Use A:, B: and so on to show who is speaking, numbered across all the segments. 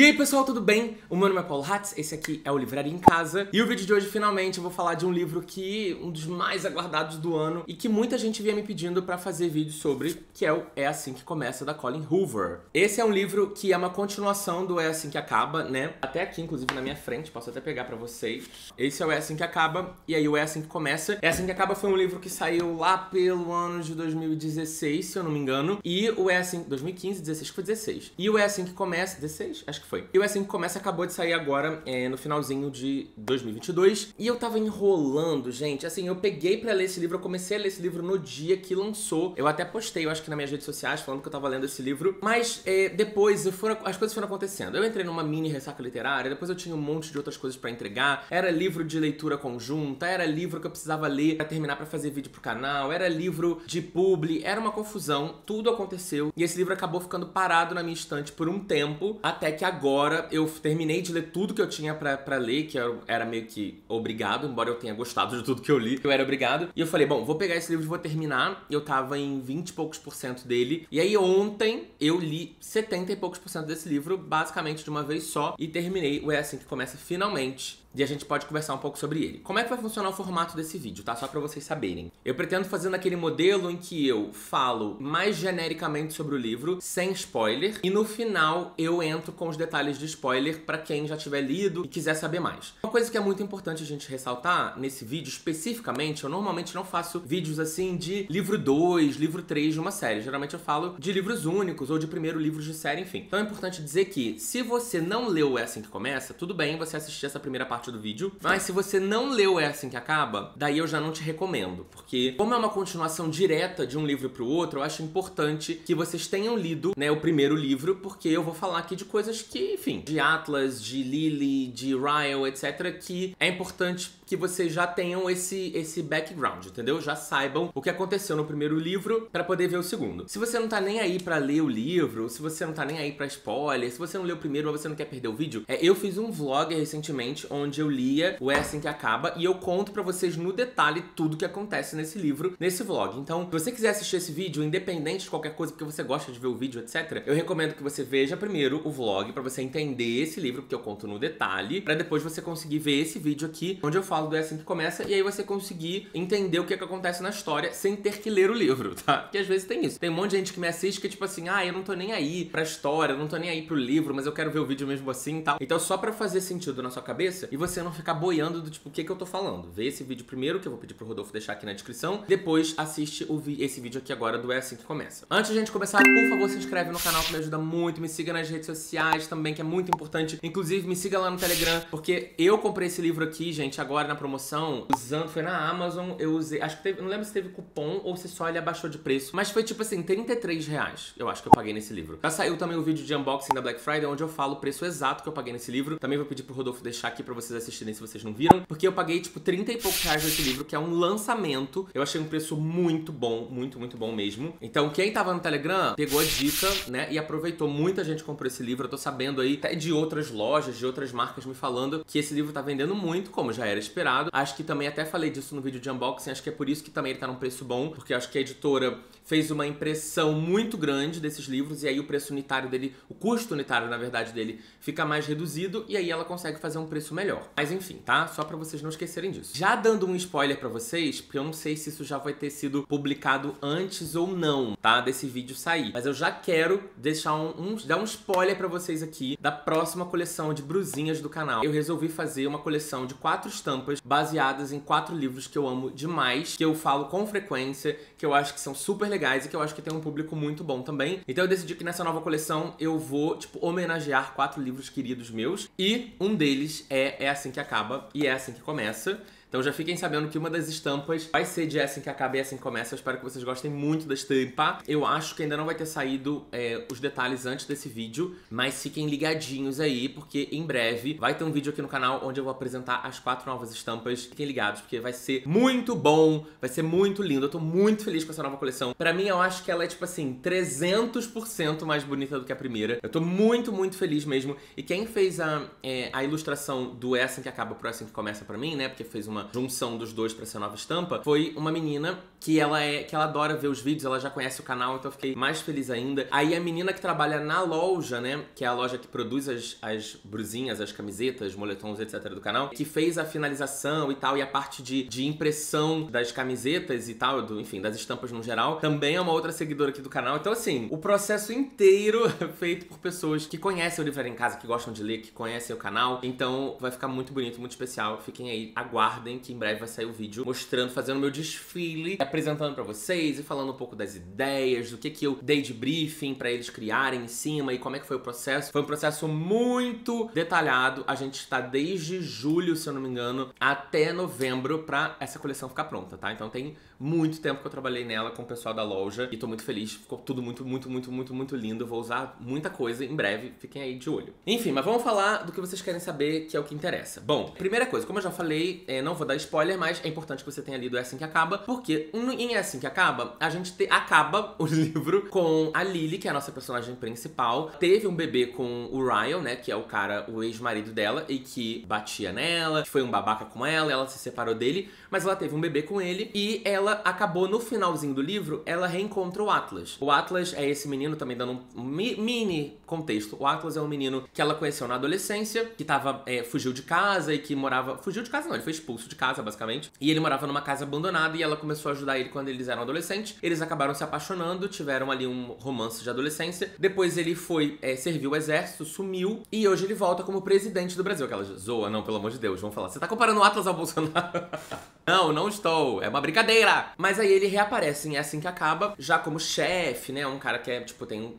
A: E aí pessoal, tudo bem? O meu nome é Paulo Hatz, esse aqui é o Livraria em Casa. E o vídeo de hoje, finalmente, eu vou falar de um livro que um dos mais aguardados do ano e que muita gente vinha me pedindo pra fazer vídeo sobre, que é o É Assim Que Começa, da Colleen Hoover. Esse é um livro que é uma continuação do É Assim Que Acaba, né? Até aqui, inclusive, na minha frente, posso até pegar pra vocês. Esse é o É Assim Que Acaba, e aí o É Assim Que Começa. É Assim Que Acaba foi um livro que saiu lá pelo ano de 2016, se eu não me engano. E o É Assim... 2015, 16, que foi 16. E o É Assim Que Começa... 16? Acho que foi. E o É Assim Que Começa acabou de sair agora, no finalzinho de 2022. E eu tava enrolando, gente. Assim, eu peguei pra ler esse livro, eu comecei a ler esse livro no dia que lançou. Eu até postei, eu acho que nas minhas redes sociais, falando que eu tava lendo esse livro. Mas depois as coisas foram acontecendo. Eu entrei numa mini ressaca literária, depois eu tinha um monte de outras coisas pra entregar. Era livro de leitura conjunta, era livro que eu precisava ler pra terminar pra fazer vídeo pro canal, era livro de publi, era uma confusão. Tudo aconteceu. E esse livro acabou ficando parado na minha estante por um tempo, até que agora eu terminei de ler tudo que eu tinha pra ler, que eu era meio que obrigado, embora eu tenha gostado de tudo que eu li, eu era obrigado. E eu falei, bom, vou pegar esse livro e vou terminar. Eu tava em 20 e poucos % dele. E aí ontem eu li 70 e poucos % desse livro, basicamente de uma vez só, e terminei o É Assim Que Começa finalmente. E a gente pode conversar um pouco sobre ele. Como é que vai funcionar o formato desse vídeo, tá? Só pra vocês saberem. Eu pretendo fazer naquele modelo em que eu falo mais genericamente sobre o livro, sem spoiler, e no final eu entro com os detalhes de spoiler pra quem já tiver lido e quiser saber mais. Uma coisa que é muito importante a gente ressaltar nesse vídeo, especificamente, eu normalmente não faço vídeos assim de livro 2, livro 3 de uma série. Geralmente eu falo de livros únicos ou de primeiro livros de série, enfim. Então é importante dizer que, se você não leu É Assim Que Começa, tudo bem você assistir essa primeira parte do vídeo, mas se você não leu É Assim Que Acaba, daí eu já não te recomendo, porque como é uma continuação direta de um livro pro outro, eu acho importante que vocês tenham lido, né, o primeiro livro, porque eu vou falar aqui de coisas que, enfim, de Atlas, de Lily, de Ryle, etc, que é importante que vocês já tenham esse background, entendeu? Já saibam o que aconteceu no primeiro livro pra poder ver o segundo. Se você não tá nem aí pra ler o livro, se você não tá nem aí pra spoiler, se você não leu o primeiro ou você não quer perder o vídeo, eu fiz um vlog recentemente onde eu lia o É Assim Que Acaba e eu conto pra vocês no detalhe tudo que acontece nesse livro, nesse vlog. Então, se você quiser assistir esse vídeo, independente de qualquer coisa, porque você gosta de ver o vídeo, etc, eu recomendo que você veja primeiro o vlog pra você entender esse livro, porque eu conto no detalhe, pra depois você conseguir ver esse vídeo aqui, onde eu falo do É Assim Que Começa, e aí você conseguir entender o que acontece na história sem ter que ler o livro, tá? Porque às vezes tem isso. Tem um monte de gente que me assiste que é tipo assim, eu não tô nem aí pra história, eu não tô nem aí pro livro, mas eu quero ver o vídeo mesmo assim e tal. Então, só pra fazer sentido na sua cabeça e você não ficar boiando do tipo, o que eu tô falando. Vê esse vídeo primeiro, que eu vou pedir pro Rodolfo deixar aqui na descrição. Depois assiste esse vídeo aqui agora do É Assim Que Começa. Antes de a gente começar, por favor, se inscreve no canal que me ajuda muito. Me siga nas redes sociais também, que é muito importante. Inclusive, me siga lá no Telegram, porque eu comprei esse livro aqui, gente, agora na promoção, foi na Amazon, eu usei, acho que teve, não lembro se teve cupom ou se só ele abaixou de preço, mas foi tipo assim, R$33, eu acho que eu paguei nesse livro. Já saiu também o vídeo de unboxing da Black Friday, onde eu falo o preço exato que eu paguei nesse livro. Também vou pedir pro Rodolfo deixar aqui pra vocês assistirem se vocês não viram, porque eu paguei tipo 30 e poucos reais nesse livro, que é um lançamento. Eu achei um preço muito bom, muito bom mesmo. Então quem tava no Telegram pegou a dica, né, e aproveitou. Muita gente comprou esse livro, eu tô sabendo aí até de outras lojas, de outras marcas me falando que esse livro tá vendendo muito, como já era esperado. Acho que também até falei disso no vídeo de unboxing, acho que é por isso que também ele tá num preço bom, porque acho que a editora fez uma impressão muito grande desses livros, e aí o preço unitário dele, o custo unitário, na verdade, dele fica mais reduzido, e aí ela consegue fazer um preço melhor. Mas enfim, tá? Só pra vocês não esquecerem disso. Já dando um spoiler pra vocês, porque eu não sei se isso já vai ter sido publicado antes ou não, tá? Desse vídeo sair. Mas eu já quero deixar dar um spoiler pra vocês aqui da próxima coleção de brusinhas do canal. Eu resolvi fazer uma coleção de 4 estampas baseadas em 4 livros que eu amo demais, que eu falo com frequência, que eu acho que são super legais e que eu acho que tem um público muito bom também. Então eu decidi que nessa nova coleção eu vou, tipo, homenagear 4 livros queridos meus, e um deles É Assim Que Acaba e É Assim Que Começa. Então já fiquem sabendo que uma das estampas vai ser de É Assim Que Acaba e É Assim Que Começa. Eu espero que vocês gostem muito da estampa. Eu acho que ainda não vai ter saído os detalhes antes desse vídeo, mas fiquem ligadinhos aí, porque em breve vai ter um vídeo aqui no canal onde eu vou apresentar as 4 novas estampas. Fiquem ligados, porque vai ser muito bom, vai ser muito lindo. Eu tô muito feliz com essa nova coleção. Pra mim, eu acho que ela é, tipo assim, 300% mais bonita do que a primeira. Eu tô muito feliz mesmo. E quem fez a ilustração do É Assim Que Acaba pro É Assim Que Começa pra mim, né, porque fez uma uma junção dos dois pra ser a nova estampa, foi uma menina que ela adora ver os vídeos, ela já conhece o canal, então eu fiquei mais feliz ainda. Aí a menina que trabalha na loja, né, que é a loja que produz as brusinhas, as camisetas, moletons, etc. do canal, que fez a finalização e tal, e a parte de impressão das camisetas e tal, enfim, das estampas no geral, também é uma outra seguidora aqui do canal. Então assim, o processo inteiro é feito por pessoas que conhecem o Livraria em Casa, que gostam de ler, que conhecem o canal, então vai ficar muito bonito, muito especial. Fiquem aí, aguardem que em breve vai sair o vídeo mostrando, fazendo meu desfile, apresentando pra vocês e falando um pouco das ideias, do que eu dei de briefing pra eles criarem em cima e como é que foi o processo. Foi um processo muito detalhado. A gente está desde julho, se eu não me engano, até novembro pra essa coleção ficar pronta, tá? Então tem muito tempo que eu trabalhei nela com o pessoal da loja e tô muito feliz. Ficou tudo muito lindo. Eu vou usar muita coisa em breve. Fiquem aí de olho. Enfim, mas vamos falar do que vocês querem saber, que é o que interessa. Bom, primeira coisa, como eu já falei, não vou dar spoiler, mas é importante que você tenha lido É Assim Que Acaba, porque em É Assim Que Acaba, a gente acaba o livro com a Lily, que é a nossa personagem principal. Teve um bebê com o Ryan, né, que é o ex-marido dela e que batia nela, que foi um babaca com ela se separou dele, mas ela teve um bebê com ele e ela acabou, no finalzinho do livro, ela reencontra o Atlas. O Atlas é esse menino, também dando um mini contexto. O Atlas é um menino que ela conheceu na adolescência, que fugiu de casa e que morava... Fugiu de casa não, ele foi expulso de casa, basicamente. E ele morava numa casa abandonada e ela começou a ajudar ele quando eles eram adolescentes. Eles acabaram se apaixonando, tiveram ali um romance de adolescência. Depois ele foi servir o exército, sumiu, e hoje ele volta como presidente do Brasil. Aquela zoa, não, pelo amor de Deus, vamos falar. Você tá comparando o Atlas ao Bolsonaro? Não estou. É uma brincadeira. Mas aí ele reaparece em É Assim Que Acaba, já como chefe, né? Um cara que tem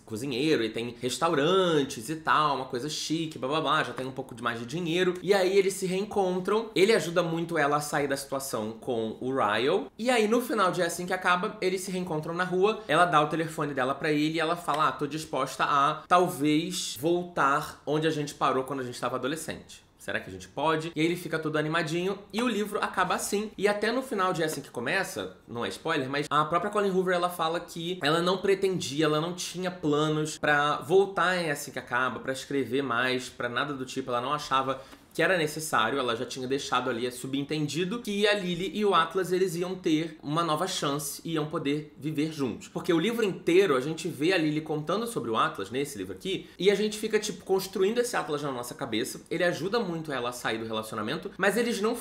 A: cozinheiro e tem restaurantes e tal, uma coisa chique, blá blá blá, já tem um pouco mais de dinheiro. E aí eles se reencontram, ele ajuda muito ela a sair da situação com o Ryan. E aí no final de É Assim Que Acaba, eles se reencontram na rua, ela dá o telefone dela pra ele e ela fala, tô disposta a talvez voltar onde a gente parou quando a gente tava adolescente. Será que a gente pode? E aí ele fica todo animadinho e o livro acaba assim. E até no final de É Assim Que Começa, não é spoiler, mas a própria Colleen Hoover, ela fala que ela não pretendia, ela não tinha planos pra voltar em É Assim Que Acaba, pra escrever mais, pra nada do tipo. Ela não achava que era necessário, ela já tinha deixado ali subentendido que a Lily e o Atlas, eles iam ter uma nova chance e iam poder viver juntos. Porque o livro inteiro, a gente vê a Lily contando sobre o Atlas, nesse livro aqui, e a gente fica, construindo esse Atlas na nossa cabeça. Ele ajuda muito ela a sair do relacionamento, mas eles não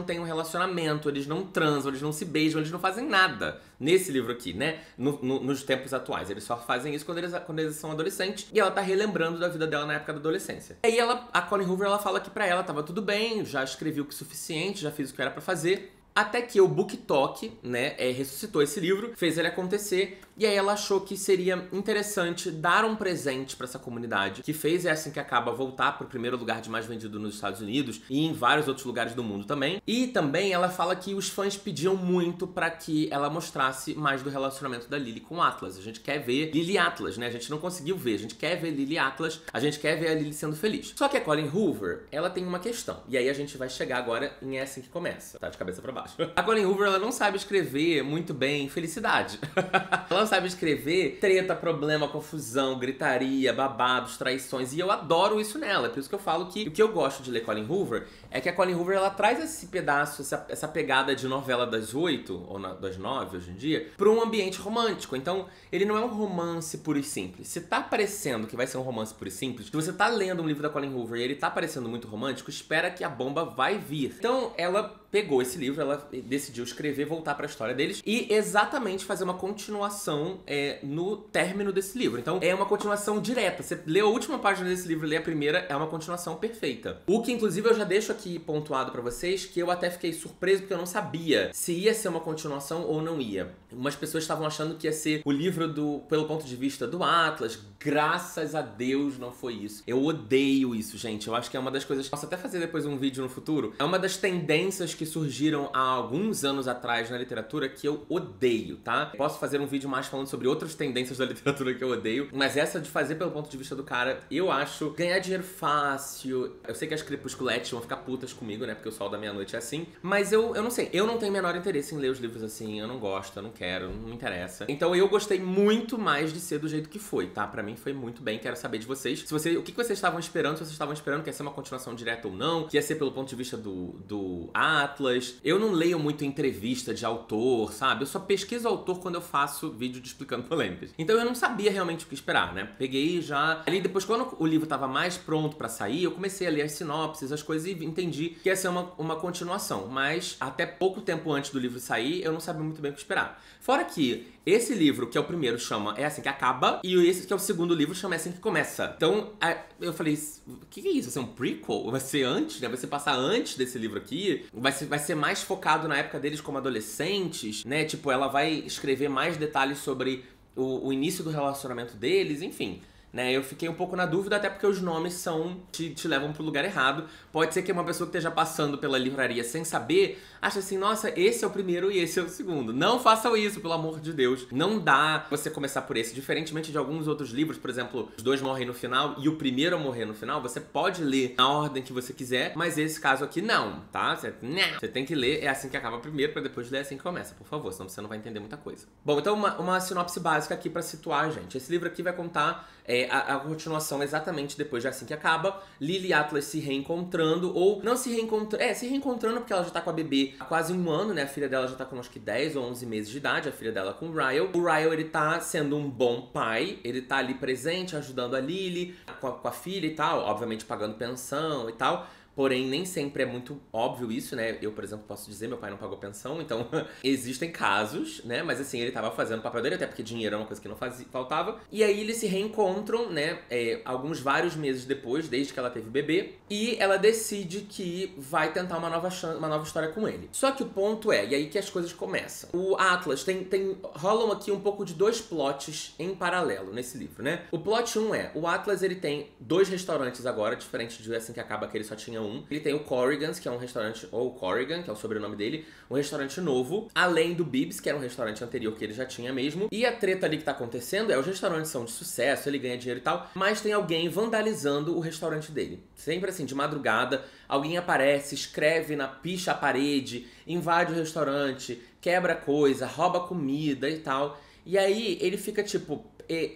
A: têm um relacionamento, eles não transam, eles não se beijam, eles não fazem nada nesse livro aqui, né? Nos tempos atuais. Eles só fazem isso quando eles são adolescentes, e ela tá relembrando da vida dela na época da adolescência. E aí a Colleen Hoover, ela fala que pra ela tava tudo bem, já escrevi o suficiente, já fiz o que era pra fazer. Até que o BookTok, né, ressuscitou esse livro, fez ele acontecer, e aí ela achou que seria interessante dar um presente pra essa comunidade, que fez É Assim Que Acaba voltar pro primeiro lugar de mais vendido nos Estados Unidos e em vários outros lugares do mundo também. E também ela fala que os fãs pediam muito pra que ela mostrasse mais do relacionamento da Lily com o Atlas. A gente quer ver Lily e Atlas, né? A gente não conseguiu ver, a gente quer ver Lily e Atlas, a gente quer ver a Lily sendo feliz. Só que a Colleen Hoover, ela tem uma questão, e aí a gente vai chegar agora em É Assim Que Começa, tá? De cabeça pra baixo. A Colleen Hoover, ela não sabe escrever muito bem felicidade. Ela não sabe escrever treta, problema, confusão, gritaria, babados, traições. E eu adoro isso nela. É por isso que eu falo que o que eu gosto de ler Colleen Hoover é que a Colleen Hoover, ela traz esse pedaço, essa pegada de novela das 8, ou das 9 hoje em dia, pra um ambiente romântico. Então, ele não é um romance puro e simples. Se tá parecendo que vai ser um romance puro e simples, se você tá lendo um livro da Colleen Hoover e ele tá parecendo muito romântico, espera que a bomba vai vir. Então, ela pegou esse livro, ela decidiu escrever, voltar pra história deles e exatamente fazer uma continuação no término desse livro. Então, é uma continuação direta. Você lê a última página desse livro e lê a primeira, é uma continuação perfeita. O que, inclusive, eu já deixo aqui pontuado pra vocês, que eu até fiquei surpreso porque eu não sabia se ia ser uma continuação ou não ia. Umas pessoas estavam achando que ia ser o livro pelo ponto de vista do Atlas. Graças a Deus não foi isso. Eu odeio isso, gente. Eu acho que é uma das coisas... Posso até fazer depois um vídeo no futuro. É uma das tendências que que surgiram há alguns anos atrás na literatura que eu odeio, tá? Posso fazer um vídeo mais falando sobre outras tendências da literatura que eu odeio, mas essa de fazer pelo ponto de vista do cara, eu acho ganhar dinheiro fácil. Eu sei que as crepusculetes vão ficar putas comigo, né? Porque o Sol da Meia-Noite é assim. Mas eu não sei, eu não tenho o menor interesse em ler os livros assim, eu não gosto, eu não quero, não me interessa. Então eu gostei muito mais de ser do jeito que foi, tá? Pra mim foi muito bem, quero saber de vocês. O que vocês estavam esperando, se vocês estavam esperando que ia ser uma continuação direta ou não, que ia ser pelo ponto de vista do Atlas. Eu não leio muito entrevista de autor, sabe? Eu só pesquiso autor quando eu faço vídeo de explicando polêmicas. Então eu não sabia realmente o que esperar, né? Peguei já... Ali depois, quando o livro tava mais pronto pra sair, eu comecei a ler as sinopses, as coisas, e entendi que ia ser uma continuação. Mas até pouco tempo antes do livro sair, eu não sabia muito bem o que esperar. Fora que esse livro, que é o primeiro, chama É Assim Que Acaba, e esse que é o segundo livro chama É Assim Que Começa. Então, eu falei, o que é isso? Vai ser um prequel? Vai ser antes, né? Vai ser passar antes desse livro aqui? Vai ser mais focado na época deles como adolescentes, né? Tipo, ela vai escrever mais detalhes sobre o início do relacionamento deles, enfim... Né, eu fiquei um pouco na dúvida, até porque os nomes te levam pro lugar errado. Pode ser que uma pessoa que esteja passando pela livraria sem saber, ache assim, nossa, esse é o primeiro e esse é o segundo. Não façam isso, pelo amor de Deus. Não dá você começar por esse. Diferentemente de alguns outros livros, por exemplo, os dois morrem no final e o primeiro a morrer no final, você pode ler na ordem que você quiser, mas esse caso aqui não, tá? Você tem que ler É Assim Que Acaba primeiro, pra depois ler É Assim Que Começa, por favor, senão você não vai entender muita coisa. Bom, então uma sinopse básica aqui pra situar a gente. Esse livro aqui vai contar a continuação exatamente depois de É Assim Que Acaba. Lily e Atlas se reencontrando, ou não se reencontrando, se reencontrando porque ela já tá com a bebê há quase um ano, né? A filha dela já tá com acho que 10 ou 11 meses de idade, a filha dela com o Ryle. O Ryle, ele tá sendo um bom pai, ele tá ali presente, ajudando a Lily com a filha e tal, obviamente pagando pensão e tal. Porém, nem sempre é muito óbvio isso, né? Eu, por exemplo, posso dizer, meu pai não pagou pensão, então existem casos, né? Mas assim, ele tava fazendo o papel dele, até porque dinheiro é uma coisa que não faltava. E aí eles se reencontram, né? Vários meses depois, desde que ela teve o bebê. E ela decide que vai tentar uma nova história com ele. Só que o ponto e aí que as coisas começam. O Atlas rolam aqui um pouco de dois plots em paralelo nesse livro, né? O plot 1 o Atlas, ele tem 2 restaurantes agora, diferente de Assim Que Acaba, que ele só tinha um. Ele tem o Corrigan's, que é um restaurante, ou Corrigan, que é o sobrenome dele, um restaurante novo, além do Bibbs, que era um restaurante anterior que ele já tinha mesmo. E a treta ali que tá acontecendo os restaurantes são de sucesso, ele ganha dinheiro e tal, mas tem alguém vandalizando o restaurante dele. Sempre assim, de madrugada, alguém aparece, escreve picha a parede, invade o restaurante, quebra coisa, rouba comida e tal. E aí ele fica tipo,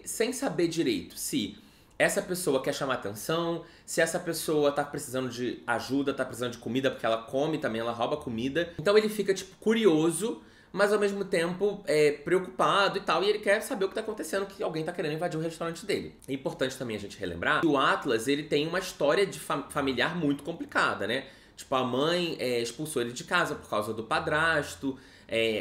A: sem saber direito se essa pessoa quer chamar atenção, se essa pessoa tá precisando de ajuda, tá precisando de comida, porque ela come também, ela rouba comida. Então ele fica, tipo, curioso, mas ao mesmo tempo preocupado e tal, e ele quer saber o que tá acontecendo, que alguém tá querendo invadir o restaurante dele. É importante também a gente relembrar que o Atlas, ele tem uma história de familiar muito complicada, né? Tipo, a mãe expulsou ele de casa por causa do padrasto.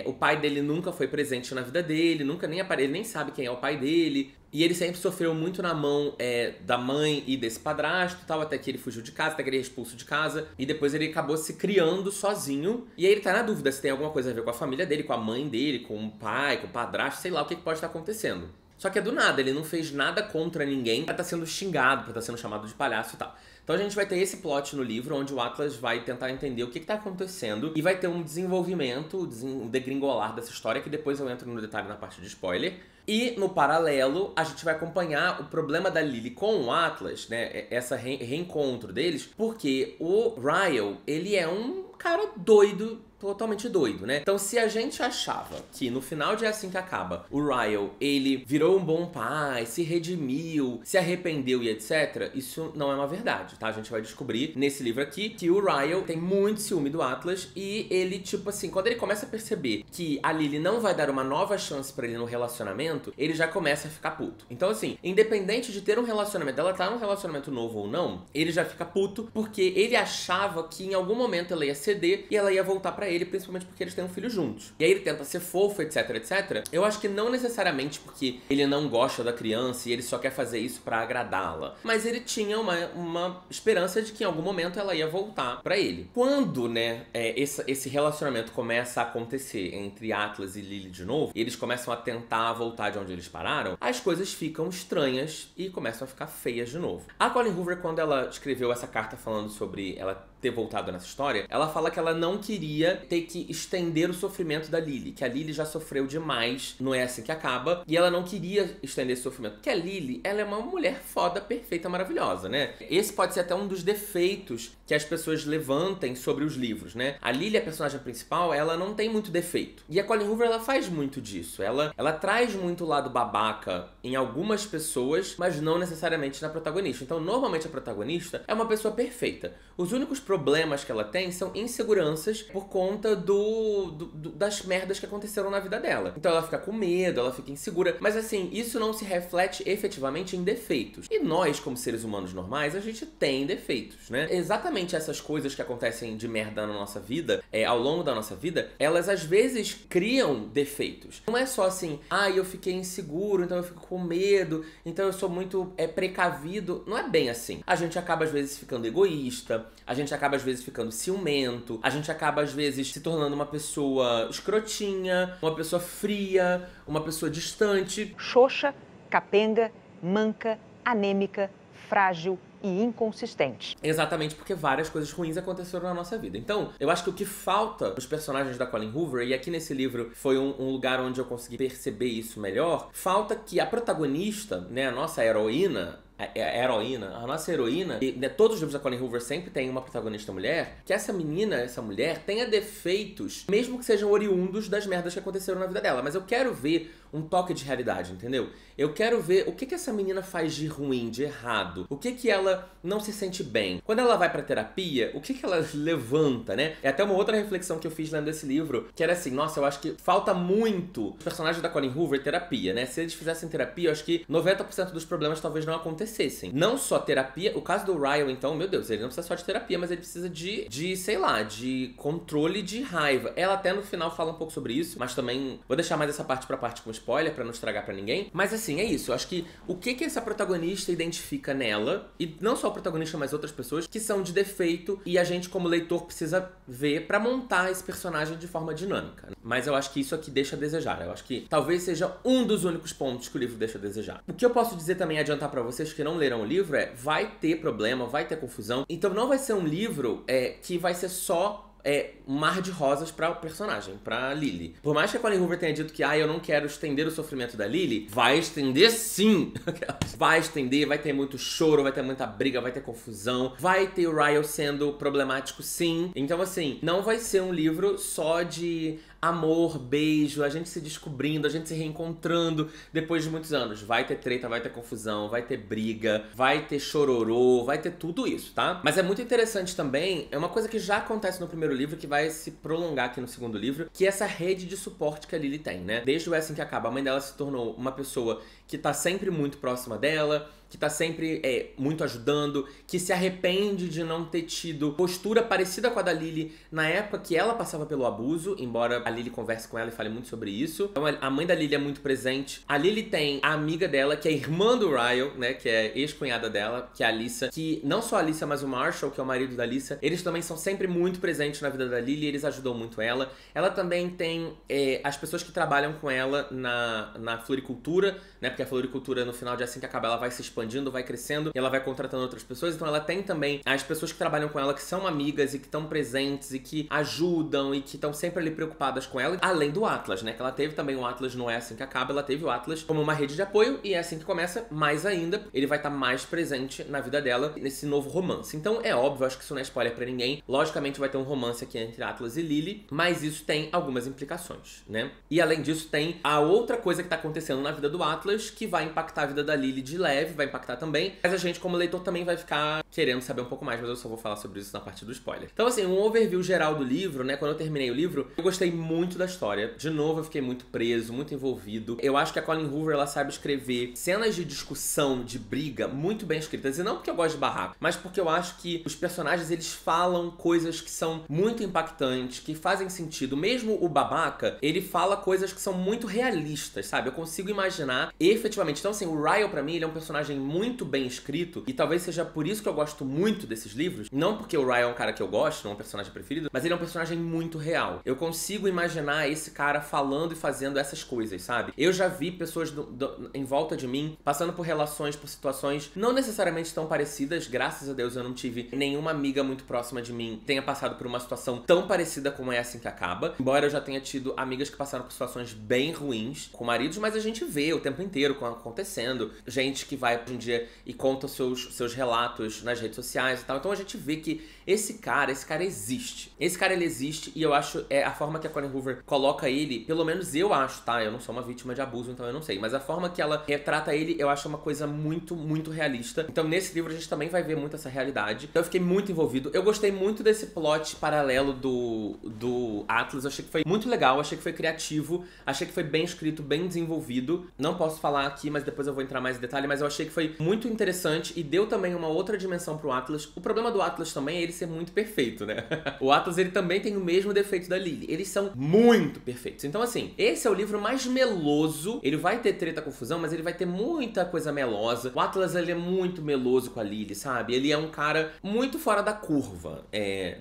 A: O pai dele nunca foi presente na vida dele, ele nem sabe quem é o pai dele. E ele sempre sofreu muito na mão da mãe e desse padrasto e tal, até que ele fugiu de casa, até que ele é expulso de casa. E depois ele acabou se criando sozinho. E aí ele tá na dúvida se tem alguma coisa a ver com a família dele, com a mãe dele, com o pai, com o padrasto, sei lá o que pode estar acontecendo. Só que é do nada, ele não fez nada contra ninguém pra estar sendo xingado, pra estar sendo chamado de palhaço e tal. Então a gente vai ter esse plot no livro, onde o Atlas vai tentar entender o que tá acontecendo e vai ter um desenvolvimento, um degringolar dessa história, que depois eu entro no detalhe na parte de spoiler. E, no paralelo, a gente vai acompanhar o problema da Lily com o Atlas, né, essa reencontro deles, porque o Ryle, ele é um cara doido, totalmente doido, né? Então, se a gente achava que no final de É Assim Que Acaba, o Ryle, ele virou um bom pai, se redimiu, se arrependeu e etc., isso não é uma verdade, tá? A gente vai descobrir nesse livro aqui que o Ryle tem muito ciúme do Atlas e ele, tipo assim, quando ele começa a perceber que a Lily não vai dar uma nova chance pra ele no relacionamento, ele já começa a ficar puto. Então, assim, independente de ter um relacionamento, dela tá num relacionamento novo ou não, ele já fica puto porque ele achava que em algum momento ela ia ceder e ela ia voltar pra ele, principalmente porque eles têm um filho juntos. E aí ele tenta ser fofo, etc, etc. Eu acho que não necessariamente porque ele não gosta da criança e ele só quer fazer isso pra agradá-la, mas ele tinha uma esperança de que em algum momento ela ia voltar pra ele. Quando, né, esse relacionamento começa a acontecer entre Atlas e Lily de novo, e eles começam a tentar voltar de onde eles pararam, as coisas ficam estranhas e começam a ficar feias de novo. A Colleen Hoover, quando ela escreveu essa carta falando sobre ela ter voltado nessa história, ela fala que ela não queria ter que estender o sofrimento da Lily, que a Lily já sofreu demais, não é assim que acaba, e ela não queria estender esse sofrimento, porque a Lily, ela é uma mulher foda, perfeita, maravilhosa, né? Esse pode ser até um dos defeitos que as pessoas levantem sobre os livros, né? A Lily, a personagem principal, ela não tem muito defeito. E a Colleen Hoover, ela faz muito disso. Ela traz muito o lado babaca em algumas pessoas, mas não necessariamente na protagonista. Então, normalmente a protagonista é uma pessoa perfeita. Os únicos problemas que ela tem são inseguranças por conta das merdas que aconteceram na vida dela. Então ela fica com medo, ela fica insegura, mas assim, isso não se reflete efetivamente em defeitos. E nós, como seres humanos normais, a gente tem defeitos, né? Exatamente essas coisas que acontecem de merda na nossa vida, ao longo da nossa vida, elas às vezes criam defeitos. Não é só assim, eu fiquei inseguro, então eu fico com medo, então eu sou muito precavido. Não é bem assim. A gente acaba às vezes ficando egoísta, a gente acaba às vezes ficando ciumento, a gente acaba às vezes se tornando uma pessoa escrotinha, uma pessoa fria, uma pessoa distante.
B: Xoxa, capenga, manca, anêmica, frágil e inconsistente.
A: Exatamente, porque várias coisas ruins aconteceram na nossa vida. Então, eu acho que o que falta nos personagens da Colleen Hoover, e aqui nesse livro foi um lugar onde eu consegui perceber isso melhor, falta que a protagonista, né, a nossa heroína, a nossa heroína, e né, todos os livros da Colleen Hoover sempre tem uma protagonista mulher, que essa mulher tenha defeitos, mesmo que sejam oriundos das merdas que aconteceram na vida dela. Mas eu quero ver um toque de realidade, entendeu? Eu quero ver o que essa menina faz de ruim, de errado, o que ela não se sente bem. Quando ela vai pra terapia, o que ela levanta, né? É até uma outra reflexão que eu fiz lendo esse livro, que era assim, nossa, eu acho que falta muito os personagens da Colleen Hoover terapia, né? Se eles fizessem terapia, eu acho que 90% dos problemas talvez não acontecessem. Não só terapia, o caso do Ryle, então, meu Deus, ele não precisa só de terapia, mas ele precisa sei lá, de controle de raiva. Ela até no final fala um pouco sobre isso, mas também vou deixar mais essa parte pra parte com spoiler, pra não estragar pra ninguém. Mas assim, é isso. Eu acho que o que essa protagonista identifica nela, e não só o protagonista, mas outras pessoas, que são de defeito, e a gente como leitor precisa ver pra montar esse personagem de forma dinâmica. Mas eu acho que isso aqui deixa a desejar. Eu acho que talvez seja um dos únicos pontos que o livro deixa a desejar. O que eu posso dizer também, adiantar pra vocês que não leram o livro, vai ter problema, vai ter confusão. Então não vai ser um livro que vai ser só um mar de rosas pra personagem, pra Lily. Por mais que a Colleen Hoover tenha dito que eu não quero estender o sofrimento da Lily, vai estender sim. Vai estender, vai ter muito choro, vai ter muita briga, vai ter confusão, vai ter o Ryle sendo problemático sim. Então assim, não vai ser um livro só de amor, beijo, a gente se descobrindo, a gente se reencontrando depois de muitos anos. Vai ter treta, vai ter confusão, vai ter briga, vai ter chororô, vai ter tudo isso, tá? Mas é muito interessante também, é uma coisa que já acontece no primeiro livro, que vai se prolongar aqui no segundo livro, que é essa rede de suporte que a Lily tem, né? Desde o Assim que Acaba, a mãe dela se tornou uma pessoa que tá sempre muito próxima dela, que tá sempre muito ajudando, que se arrepende de não ter tido postura parecida com a da Lily na época que ela passava pelo abuso, embora a Lily converse com ela e fale muito sobre isso. Então a mãe da Lily é muito presente. A Lily tem a amiga dela, que é irmã do Ryle, né, que é ex-cunhada dela, que é a Alyssa, que não só a Alyssa, mas o Marshall, que é o marido da Alyssa, eles também são sempre muito presentes na vida da Lily, eles ajudam muito ela. Ela também tem as pessoas que trabalham com ela na floricultura, né, porque a floricultura no final de Assim que Acaba, ela vai se expandindo, vai crescendo e ela vai contratando outras pessoas. Então ela tem também as pessoas que trabalham com ela, que são amigas e que estão presentes e que ajudam e que estão sempre ali preocupadas com ela. Além do Atlas, né? Que ela teve também o Atlas, não é Assim que Acaba, ela teve o Atlas como uma rede de apoio e é assim que começa, mais ainda, ele vai estar mais presente na vida dela nesse novo romance. Então é óbvio, acho que isso não é spoiler pra ninguém. Logicamente vai ter um romance aqui entre Atlas e Lily, mas isso tem algumas implicações, né? E além disso tem a outra coisa que tá acontecendo na vida do Atlas, que vai impactar a vida da Lily de leve, vai impactar também, mas a gente, como leitor, também vai ficar querendo saber um pouco mais, mas eu só vou falar sobre isso na parte do spoiler. Então, assim, um overview geral do livro, né? Quando eu terminei o livro, eu gostei muito da história. De novo, eu fiquei muito preso, muito envolvido. Eu acho que a Colleen Hoover, ela sabe escrever cenas de discussão, de briga, muito bem escritas. E não porque eu gosto de barraco, mas porque eu acho que os personagens, eles falam coisas que são muito impactantes, que fazem sentido. Mesmo o babaca, ele fala coisas que são muito realistas, sabe? Eu consigo imaginar efetivamente. Então, assim, o Ryle, pra mim, ele é um personagem muito bem escrito, e talvez seja por isso que eu gosto muito desses livros. Não porque o Ryle é um cara que eu gosto, não é um personagem preferido, mas ele é um personagem muito real. Eu consigo imaginar esse cara falando e fazendo essas coisas, sabe? Eu já vi pessoas em volta de mim passando por relações, por situações não necessariamente tão parecidas. Graças a Deus eu não tive nenhuma amiga muito próxima de mim que tenha passado por uma situação tão parecida como essa em que acaba. Embora eu já tenha tido amigas que passaram por situações bem ruins com maridos, mas a gente vê o tempo inteiro acontecendo. Gente que vai hoje em dia e conta os seus relatos nas redes sociais e tal. Então a gente vê que esse cara existe. Esse cara, ele existe, e eu acho, a forma que a Colleen Hoover coloca ele, pelo menos eu acho, tá? Eu não sou uma vítima de abuso, então eu não sei. Mas a forma que ela retrata ele, eu acho uma coisa muito, muito realista. Então nesse livro a gente também vai ver muito essa realidade. Então eu fiquei muito envolvido. Eu gostei muito desse plot paralelo do Atlas. Eu achei que foi muito legal, achei que foi criativo, achei que foi bem escrito, bem desenvolvido. Não posso falar aqui, mas depois eu vou entrar mais em detalhe, mas eu achei que foi muito interessante e deu também uma outra dimensão pro Atlas. O problema do Atlas também é ele ser muito perfeito, né? O Atlas, ele também tem o mesmo defeito da Lily. Eles são muito perfeitos. Então, assim, esse é o livro mais meloso. Ele vai ter treta, confusão, mas ele vai ter muita coisa melosa. O Atlas, ele é muito meloso com a Lily, sabe? Ele é um cara muito fora da curva,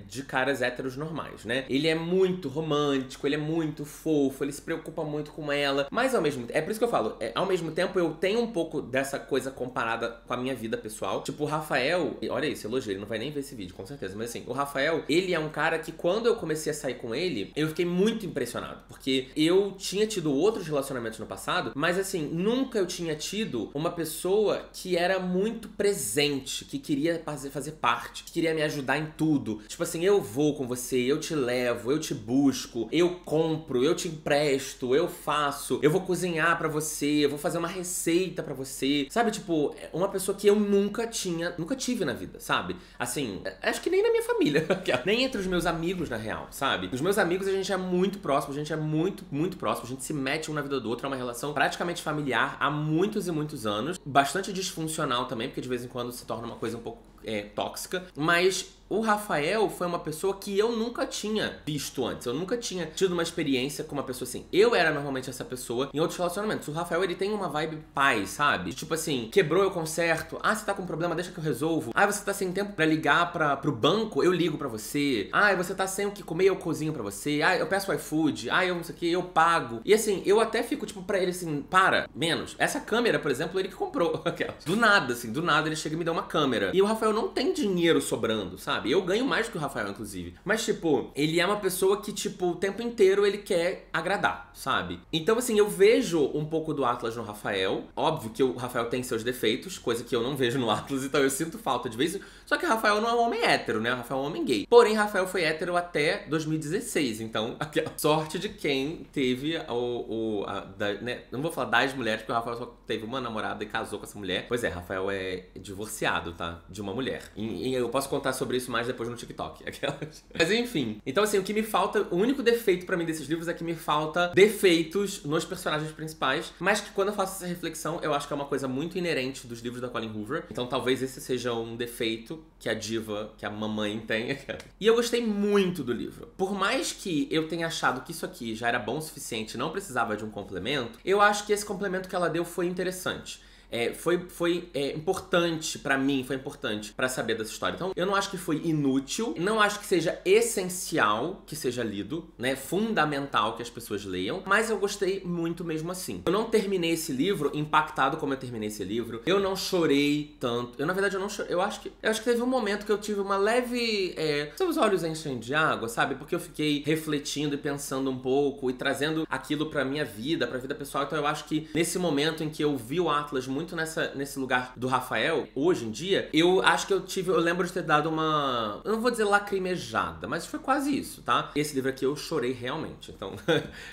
A: de caras héteros normais, né? Ele é muito romântico, ele é muito fofo, ele se preocupa muito com ela, mas ao mesmo tempo, é por isso que eu falo, ao mesmo tempo eu tenho um pouco dessa coisa comparada com a minha vida pessoal. Tipo, o Rafael, olha isso, elogio, ele não vai nem ver esse vídeo, com certeza, mas assim, o Rafael, ele é um cara que quando eu comecei a sair com ele, eu fiquei muito impressionado, porque eu tinha tido outros relacionamentos no passado, mas assim, nunca eu tinha tido uma pessoa que era muito presente, que queria fazer parte, que queria me ajudar em tudo. Tipo assim, eu vou com você, eu te levo, eu te busco, eu compro, eu te empresto, eu faço, eu vou cozinhar pra você, eu vou fazer uma receita pra você, sabe? Tipo, uma pessoa que eu nunca tive na vida, sabe? Assim, acho que nem na minha família, nem entre os meus amigos, na real, sabe? Os meus amigos, a gente é muito próximo, a gente é muito, muito próximo, a gente se mete um na vida do outro, é uma relação praticamente familiar há muitos e muitos anos, bastante disfuncional também, porque de vez em quando se torna uma coisa um pouco tóxica, mas o Rafael foi uma pessoa que eu nunca tinha visto antes. Eu nunca tinha tido uma experiência com uma pessoa assim. Eu era normalmente essa pessoa em outros relacionamentos. O Rafael, ele tem uma vibe paz, sabe? Tipo assim, quebrou, eu conserto. Ah, você tá com problema, deixa que eu resolvo. Ah, você tá sem tempo pra ligar pro banco, eu ligo pra você. Ah, você tá sem o que comer, eu cozinho pra você. Ah, eu peço iFood. Ah, eu não sei o que, eu pago. E assim, eu até fico tipo pra ele assim, para, menos. Essa câmera, por exemplo, ele que comprou. Do nada, assim, do nada ele chega e me dá uma câmera. E o Rafael não tem dinheiro sobrando, sabe? Eu ganho mais do que o Rafael, inclusive. Mas, tipo, ele é uma pessoa que, tipo, o tempo inteiro ele quer agradar, sabe? Então, assim, eu vejo um pouco do Atlas no Rafael. Óbvio que o Rafael tem seus defeitos, coisa que eu não vejo no Atlas, então eu sinto falta de vez em... Só que o Rafael não é um homem hétero, né? O Rafael é um homem gay. Porém, Rafael foi hétero até 2016, então, aquela sorte de quem teve né? Não vou falar das mulheres, porque o Rafael só teve uma namorada e casou com essa mulher. Pois é, Rafael é divorciado, tá? De uma mulher. E eu posso contar sobre isso mais depois no TikTok. Mas enfim. Então, assim, o que me falta... O único defeito pra mim desses livros é que me falta defeitos nos personagens principais, mas que quando eu faço essa reflexão, eu acho que é uma coisa muito inerente dos livros da Colleen Hoover. Então, talvez esse seja um defeito que a diva, que a mamãe tem. E eu gostei muito do livro. Por mais que eu tenha achado que isso aqui já era bom o suficiente, não precisava de um complemento, eu acho que esse complemento que ela deu foi interessante. Foi importante pra mim, foi importante pra saber dessa história. Então, eu não acho que foi inútil, não acho que seja essencial que seja lido, né? Fundamental que as pessoas leiam, mas eu gostei muito mesmo assim. Eu não terminei esse livro impactado como eu terminei esse livro. Eu não chorei tanto. Na verdade, eu não chorei. Eu acho que teve um momento que eu tive uma leve... Seus olhos enchem de água, sabe? Porque eu fiquei refletindo e pensando um pouco e trazendo aquilo pra minha vida, pra vida pessoal. Então, eu acho que nesse momento em que eu vi o Atlas muito nesse lugar do Rafael, hoje em dia, eu acho que eu lembro de ter dado uma, eu não vou dizer lacrimejada, mas foi quase isso, tá? Esse livro aqui eu chorei realmente, então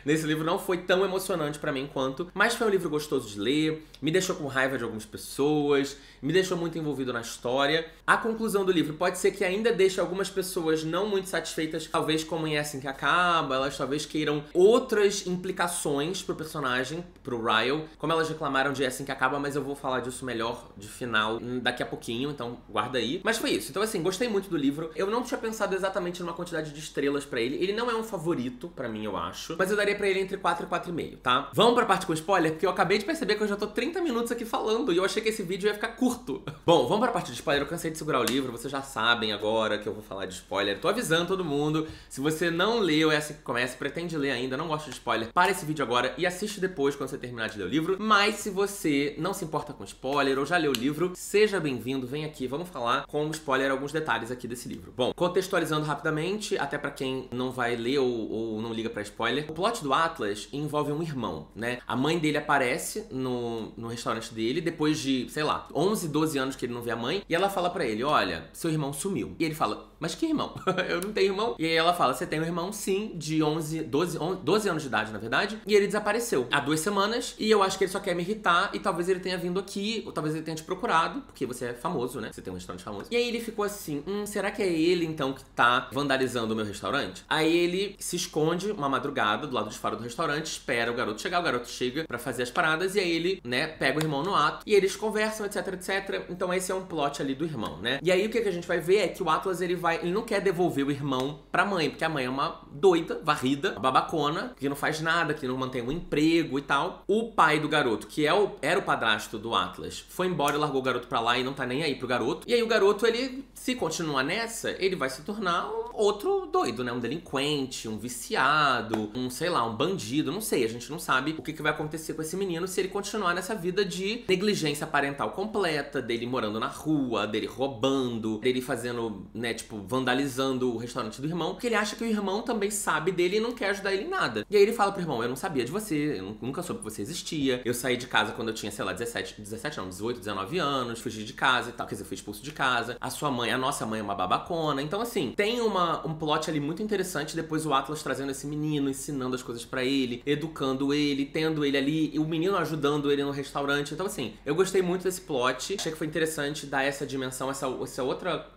A: nesse livro não foi tão emocionante pra mim quanto, mas foi um livro gostoso de ler, me deixou com raiva de algumas pessoas, me deixou muito envolvido na história. A conclusão do livro pode ser que ainda deixe algumas pessoas não muito satisfeitas, talvez como em É Assim Que Acaba, elas talvez queiram outras implicações pro personagem, pro Ryle, como elas reclamaram de É Assim Que Acaba, mas eu vou falar disso melhor de final daqui a pouquinho, então guarda aí. Mas foi isso, então assim, gostei muito do livro. Eu não tinha pensado exatamente numa quantidade de estrelas pra ele, ele não é um favorito pra mim, eu acho, mas eu daria pra ele entre 4 e 4,5, tá? Vamos pra parte com spoiler, porque eu acabei de perceber que eu já tô 30 minutos aqui falando e eu achei que esse vídeo ia ficar curto. Bom, vamos pra parte de spoiler, eu cansei de segurar o livro, vocês já sabem agora que eu vou falar de spoiler, tô avisando todo mundo, se você não leu É Assim Que Começa, pretende ler ainda, não gosta de spoiler, para esse vídeo agora e assiste depois quando você terminar de ler o livro, mas se você não se importa com spoiler ou já leu o livro, seja bem-vindo, vem aqui, vamos falar com spoiler alguns detalhes aqui desse livro. Bom, contextualizando rapidamente, até pra quem não vai ler ou não liga pra spoiler, o plot do Atlas envolve um irmão, né? A mãe dele aparece no restaurante dele depois de, sei lá, 11, 12 anos que ele não vê a mãe, e ela fala pra ele, olha, seu irmão sumiu. E ele fala, mas que irmão? Eu não tenho irmão. E aí ela fala, você tem um irmão sim, de 12 anos de idade, na verdade, e ele desapareceu há 2 semanas, e eu acho que ele só quer me irritar, e talvez ele tenha vindo aqui, ou talvez ele tenha te procurado, porque você é famoso, né? Você tem um restaurante famoso. E aí ele ficou assim, será que é ele então que tá vandalizando o meu restaurante? Aí ele se esconde uma madrugada do lado de fora do restaurante, espera o garoto chegar, o garoto chega pra fazer as paradas, e aí ele, né, pega o irmão no ato, e eles conversam, etc, etc. Então esse é um plot ali do irmão, né? E aí o que a gente vai ver é que o Atlas, ele não quer devolver o irmão pra mãe, porque a mãe é uma doida, varrida, uma babacona, que não faz nada, que não mantém um emprego e tal. O pai do garoto, que era o padrasto do Atlas, foi embora e largou o garoto pra lá e não tá nem aí pro garoto. E aí o garoto, ele, se continuar nessa, ele vai se tornar outro doido, né? Um delinquente, um viciado, sei lá, um bandido, não sei. A gente não sabe o que vai acontecer com esse menino se ele continuar nessa vida de negligência parental completa, dele morando na rua, dele roubando, dele fazendo, né, tipo, vandalizando o restaurante do irmão, porque ele acha que o irmão também sabe dele e não quer ajudar ele em nada. E aí ele fala pro irmão, eu não sabia de você, eu nunca soube que você existia, eu saí de casa quando eu tinha, sei lá, 18, 19 anos, fugi de casa e tal, quer dizer, fui expulso de casa, a nossa mãe é uma babacona. Então assim, tem um plot ali muito interessante, depois o Atlas trazendo esse menino, ensinando as coisas pra ele, educando ele, tendo ele ali, e o menino ajudando ele no restaurante. Então assim, eu gostei muito desse plot, achei que foi interessante dar essa dimensão,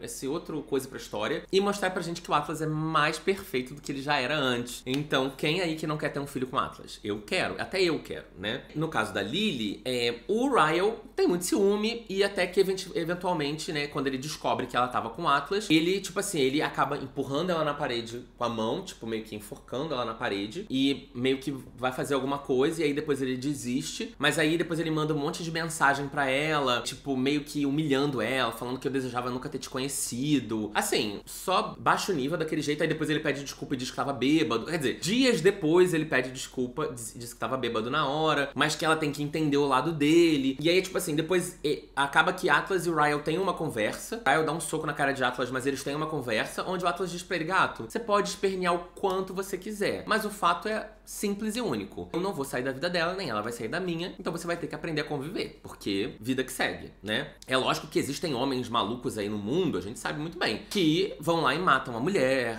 A: esse outro coisa pra história, e mostrar pra gente que o Atlas é mais perfeito do que ele já era antes. Então, quem aí que não quer ter um filho com o Atlas? Eu quero, até eu quero, né? No caso da Lily, o Ryle tem muito ciúme, e até que eventualmente, né, quando ele descobre que ela tava com o Atlas, ele, tipo assim, ele acaba empurrando ela na parede com a mão, tipo, meio que enforcando ela na parede, e meio que vai fazer alguma coisa, e aí depois ele desiste, mas aí depois ele manda um monte de mensagem pra ela, tipo, meio que humilhando ela, falando que eu desejava nunca ter te conhecido. Assim, só baixo nível daquele jeito, aí depois ele pede desculpa e diz que tava bêbado. Quer dizer, dias depois ele pede desculpa, diz que tava bêbado na hora, mas que ela tem que entender o lado dele. E aí, tipo assim, depois acaba que Atlas e o Ryle têm uma conversa. O Ryle dá um soco na cara de Atlas, mas eles têm uma conversa, onde o Atlas diz pra ele, gato, você pode espernear o quanto você quiser, mas o fato é simples e único. Eu não vou sair da vida dela, nem ela vai sair da minha, então você vai ter que aprender a conviver, porque vida que segue, né? É lógico que existem homens malucos aí no mundo, a gente sabe muito bem, que vão lá e matam a mulher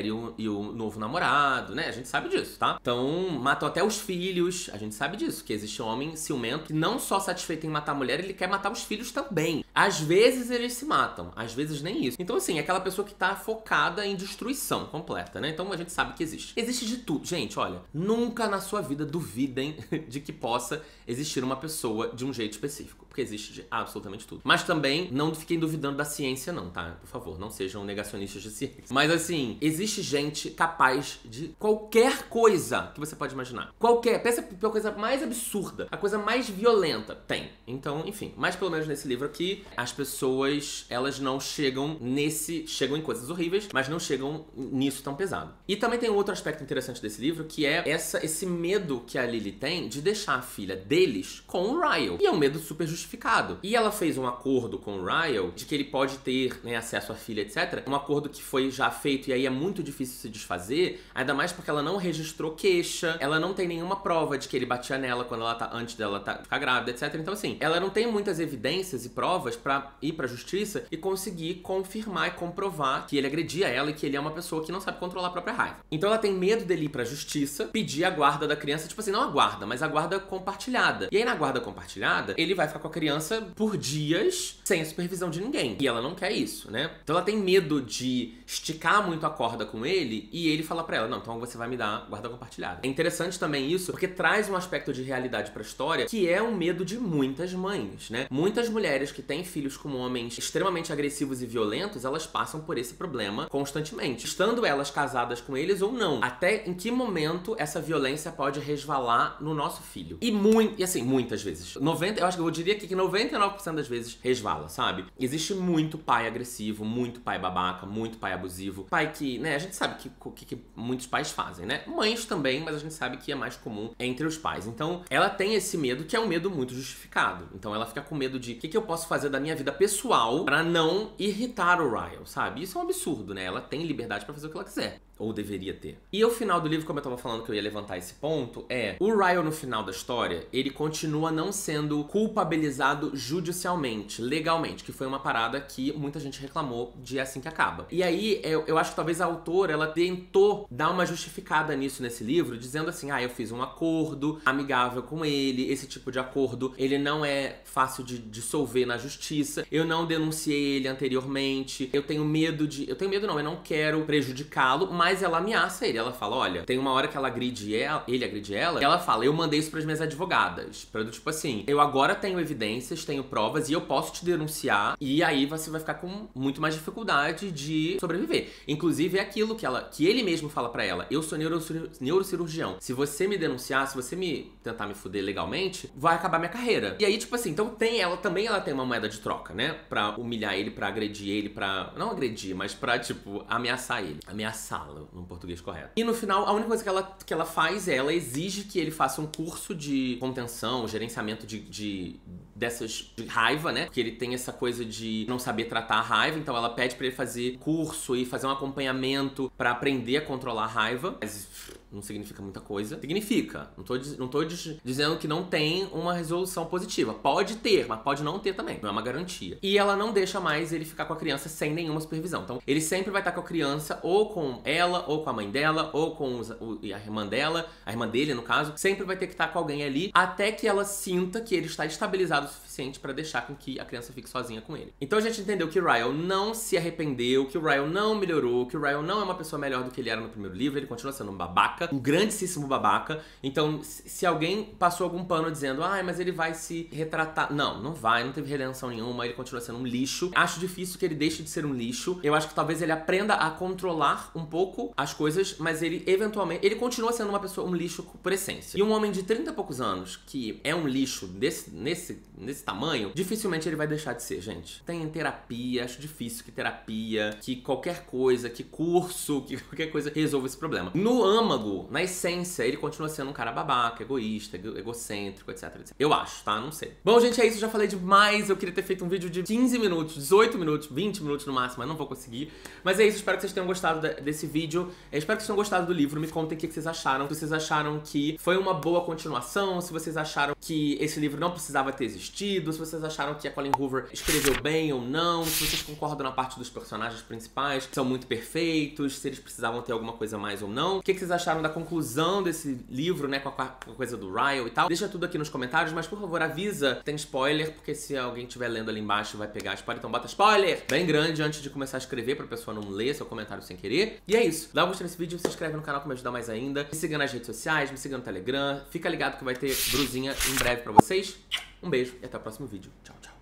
A: e o novo namorado, né? A gente sabe disso, tá? Então, matam até os filhos, a gente sabe disso, que existe um homem ciumento que não só satisfeito em matar a mulher, ele quer matar os filhos também. Às vezes eles se matam, às vezes nem isso. Então, assim, é aquela pessoa que tá focada em destruição completa, né? Então a gente sabe que existe. Existe de tudo. Gente, olha, nunca na sua vida duvidem de que possa existir uma pessoa de um jeito específico, porque existe de absolutamente tudo. Mas também não fiquem duvidando da ciência não, tá? Por favor, não sejam negacionistas de ciência. Mas assim, existe gente capaz de qualquer coisa que você pode imaginar. Qualquer, pensa pela coisa mais absurda, a coisa mais violenta, tem. Então, enfim, mas pelo menos nesse livro aqui, as pessoas, elas não chegam em coisas horríveis, mas não chegam nisso tão pesado. E também tem outro aspecto interessante desse livro, que é esse medo que a Lily tem de deixar a filha deles com o Ryle. E é um medo super justificado. E ela fez um acordo com o Ryle de que ele pode ter, né, acesso à filha, etc. Um acordo que foi já feito e aí é muito difícil se desfazer, ainda mais porque ela não registrou queixa, ela não tem nenhuma prova de que ele batia nela quando ela antes dela ficar grávida, etc. Então, assim, ela não tem muitas evidências e provas pra ir pra justiça e conseguir confirmar e comprovar que ele agredia ela e que ele é uma pessoa que não sabe controlar a própria raiva. Então ela tem medo dele ir pra justiça, pedir a guarda da criança, tipo assim, não a guarda, mas a guarda compartilhada. E aí na guarda compartilhada, ele vai ficar com a criança por dias sem a supervisão de ninguém. E ela não quer isso, né? Então ela tem medo de esticar muito a corda com ele e ele fala pra ela, não, então você vai me dar guarda compartilhada. É interessante também isso, porque traz um aspecto de realidade pra história, que é um medo de muitas mães, né? Muitas mulheres que têm filhos com homens extremamente agressivos e violentos, elas passam por esse problema constantemente, estando elas casadas com eles ou não. Até em que momento essa violência pode resvalar no nosso filho. E assim, muitas vezes. Eu diria que 99% das vezes resvala, sabe? Existe muito pai agressivo, muito pai babaca, muito pai abusivo. Pai que, né, a gente sabe que muitos pais fazem, né? Mães também, mas a gente sabe que é mais comum entre os pais. Então, ela tem esse medo, que é um medo muito justificado. Então, ela fica com medo de o que eu posso fazer da minha vida pessoal pra não irritar o Ryle, sabe? Isso é um absurdo, né? Ela tem liberdade pra fazer o que ela quiser. Ou deveria ter. E o final do livro, como eu tava falando que eu ia levantar esse ponto, o Ryle no final da história, ele continua não sendo culpabilizado judicialmente, legalmente, que foi uma parada que muita gente reclamou de assim que acaba. E aí, eu acho que talvez a autora, ela tentou dar uma justificada nisso nesse livro, dizendo assim, eu fiz um acordo amigável com ele, esse tipo de acordo, ele não é fácil de dissolver na justiça, eu não denunciei ele anteriormente, eu não quero prejudicá-lo, mas ela ameaça ele, ela fala, olha, tem uma hora que ela agride ela, e ela fala, eu mandei isso pras minhas advogadas, pra do tipo assim, eu agora tenho evidências, tenho provas e eu posso te denunciar, e aí você vai ficar com muito mais dificuldade de sobreviver. Inclusive é aquilo que ele mesmo fala pra ela, eu sou neurocirurgião, se você me denunciar, se você tentar me fuder legalmente, vai acabar minha carreira. E aí, tipo assim, então ela também tem uma moeda de troca, né, pra humilhar ele, pra agredir ele, não agredir, mas pra, tipo, ameaçar ele, ameaçá-lo no português correto. E no final, a única coisa que ela faz ela exige que ele faça um curso de contenção, gerenciamento de raiva, né? Porque ele tem essa coisa de não saber tratar a raiva, então ela pede pra ele fazer curso e fazer um acompanhamento pra aprender a controlar a raiva. Mas não significa muita coisa. Significa. Não tô dizendo que não tem uma resolução positiva. Pode ter, mas pode não ter também. Não é uma garantia. E ela não deixa mais ele ficar com a criança sem nenhuma supervisão. Então, ele sempre vai estar com a criança ou com ela, ou com a mãe dela, ou com a irmã dela, a irmã dele, no caso. Sempre vai ter que estar com alguém ali, até que ela sinta que ele está estabilizado o suficiente pra deixar com que a criança fique sozinha com ele. Então a gente entendeu que o Ryle não se arrependeu, que o Ryle não melhorou, que o Ryle não é uma pessoa melhor do que ele era no primeiro livro, ele continua sendo um babaca, um grandíssimo babaca. Então, se alguém passou algum pano dizendo, mas ele vai se retratar. Não vai, não teve redenção nenhuma, ele continua sendo um lixo. Acho difícil que ele deixe de ser um lixo. Eu acho que talvez ele aprenda a controlar um pouco as coisas, mas ele eventualmente, ele continua sendo um lixo por essência. E um homem de 30 e poucos anos, que é um lixo nesse tamanho, dificilmente ele vai deixar de ser, gente. Tem terapia, acho difícil que terapia, que qualquer coisa, que curso, que qualquer coisa resolva esse problema. No âmago, na essência, ele continua sendo um cara babaca, egoísta, egocêntrico, etc, etc. Eu acho, tá? Não sei. Bom, gente, é isso. Já falei demais. Eu queria ter feito um vídeo de 15 minutos, 18 minutos, 20 minutos no máximo, mas não vou conseguir. Mas é isso. Espero que vocês tenham gostado desse vídeo. Espero que vocês tenham gostado do livro. Me contem o que vocês acharam. Se vocês acharam que foi uma boa continuação, se vocês acharam que esse livro não precisava ter existido, se vocês acharam que a Colleen Hoover escreveu bem ou não, se vocês concordam na parte dos personagens principais, que são muito perfeitos, se eles precisavam ter alguma coisa a mais ou não. O que vocês acharam da conclusão desse livro, né, com a coisa do Ryle e tal. Deixa tudo aqui nos comentários, mas por favor avisa, tem spoiler, porque se alguém estiver lendo ali embaixo vai pegar spoiler, então bota spoiler bem grande antes de começar a escrever pra pessoa não ler seu comentário sem querer. E é isso. Dá um gostei nesse vídeo, se inscreve no canal que me ajuda mais ainda. Me siga nas redes sociais, me siga no Telegram. Fica ligado que vai ter brusinha em breve pra vocês. Um beijo e até o próximo vídeo. Tchau, tchau.